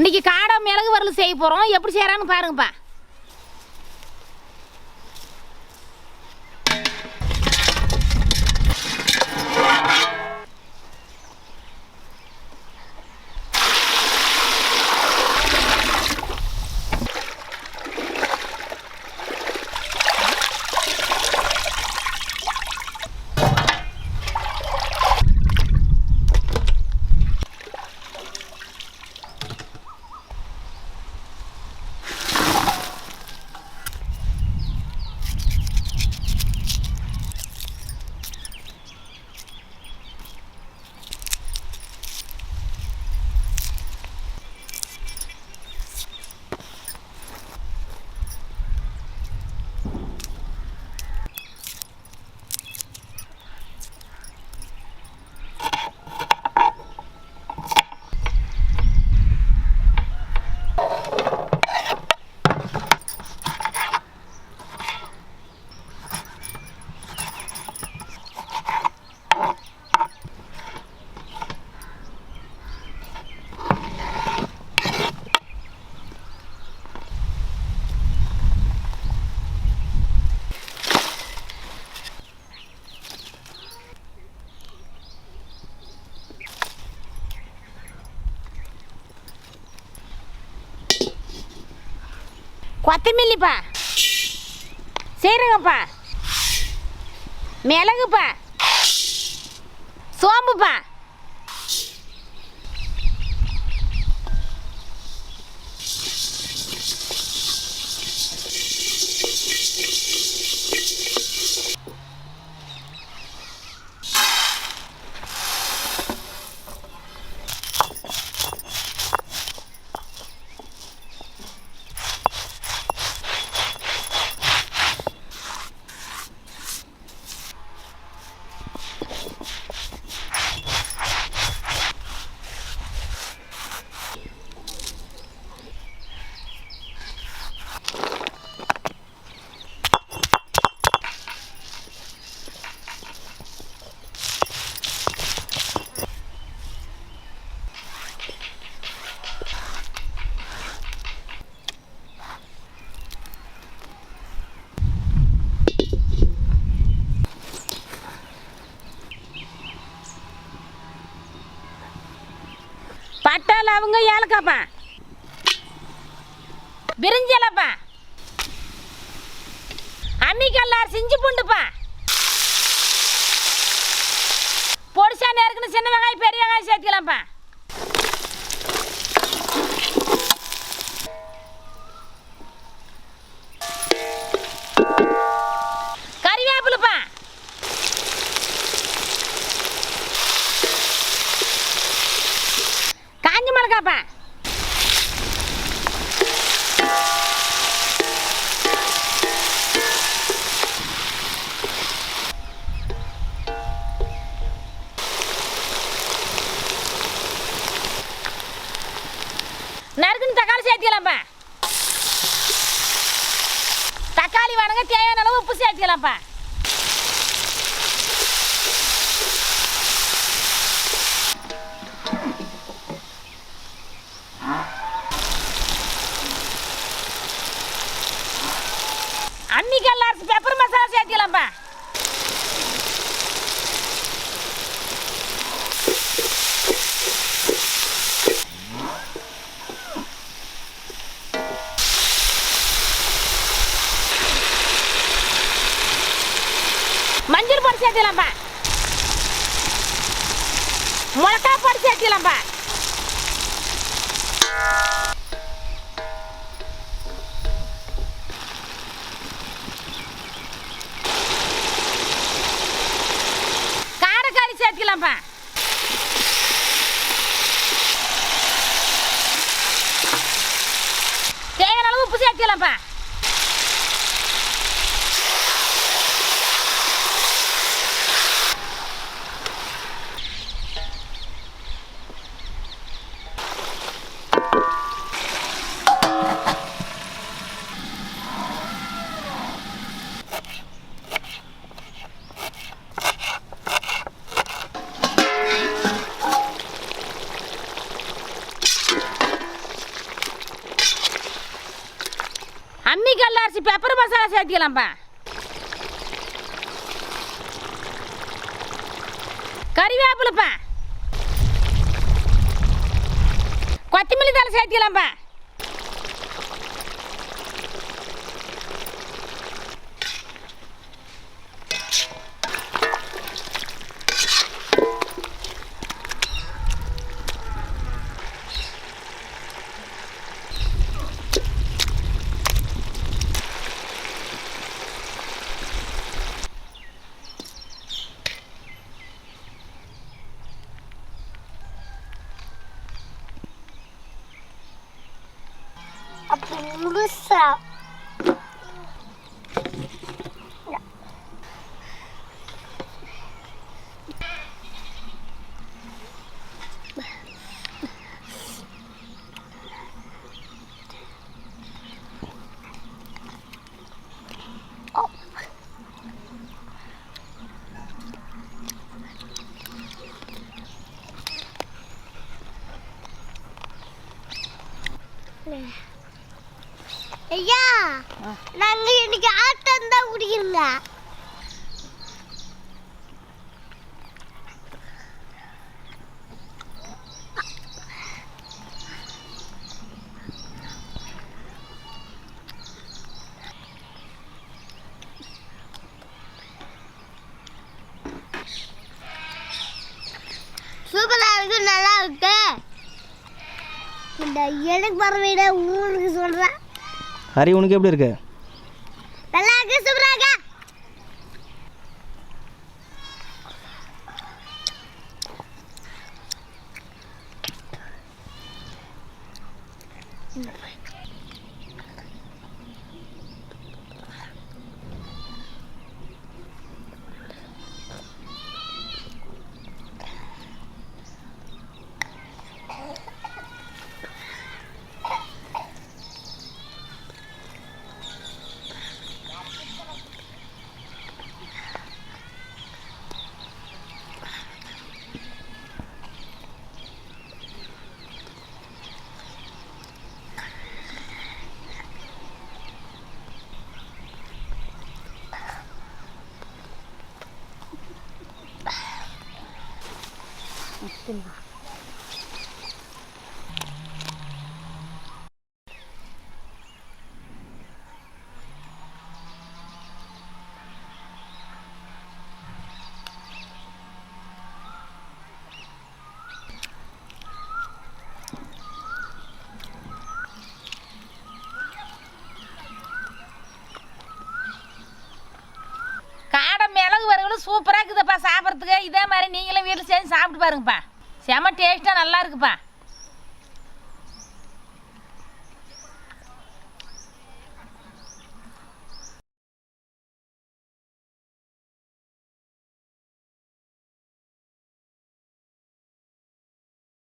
இன்னைக்கு காடை மிளகு வறுவல் செய்ய போகிறோம். எப்படி செய்கிறான்னு பாருங்கப்பா. கொத்தமல்லிப்பா, சீரகப்பா, மிளகுப்பா, சோம்புப்பா, பட்டை, லவங்க, ஏலக்காப்பா, பிரிஞ்சலப்பா, அம்மிக்கல்லார் சிஞ்சு பூண்டுப்பா, பொடிசா நேருக்குன்னு சின்ன வெங்காயம் பெரிய வெங்காயம் சேர்த்துக்கலாம்ப்பா. கறிவேப்பிலப்பா, காஞ்சி மிளகாப்பா, நறுக்குன்னு தக்காளி சேர்த்துக்கலாம்ப்பா. தக்காளி வணங்க தேவையான அளவு உப்பு சேர்த்துக்கலாம்ப்பா. அன்னிக்கல்ல அரிசி பெப்பர் மசாலா சேர்த்துக்கலாம்ப்பா. மஞ்சள் பொடி சேர்த்துக்கலாம்ப்பா. மிளகா பொடி சேர்த்துக்கலாம்ப்பா. காரக்காரி சேர்த்துக்கலாம்ப்பா. தேவையான அளவு உப்பு சேர்த்துக்கலாம்ப்பா. அம்மிக்கல்ல அரிசி பெப்பர் மசாலா சேர்த்துக்கலாம்ப்பா. கறிவேப்பிலைப்பா, கொத்தமல்லி தலை சேர்த்துக்கலாம்ப்பா. அப்படி முழுசா ஐயா, நாங்க இன்னைக்கு ஆட்டம் தான் குடிக்கிறோங்க. சூப்பரா இருக்கு, நல்லா இருக்கு. இந்த எனக்கு பறவையிட ஊருக்கு சொல்றேன். ஹரி, உனக்கு எப்படி இருக்கு? நல்லா இருக்கு, சூப்பரா இருக்கு. காடை மிளகு வறுவலும் சூப்பராக இருக்குதுப்பா சாப்பிட்றதுக்கு. இதே மாதிரி நீங்களும் வீட்டில் செஞ்சு சாப்பிட்டு பாருங்கப்பா. செம டேஸ்ட்டாக நல்லா இருக்குப்பா.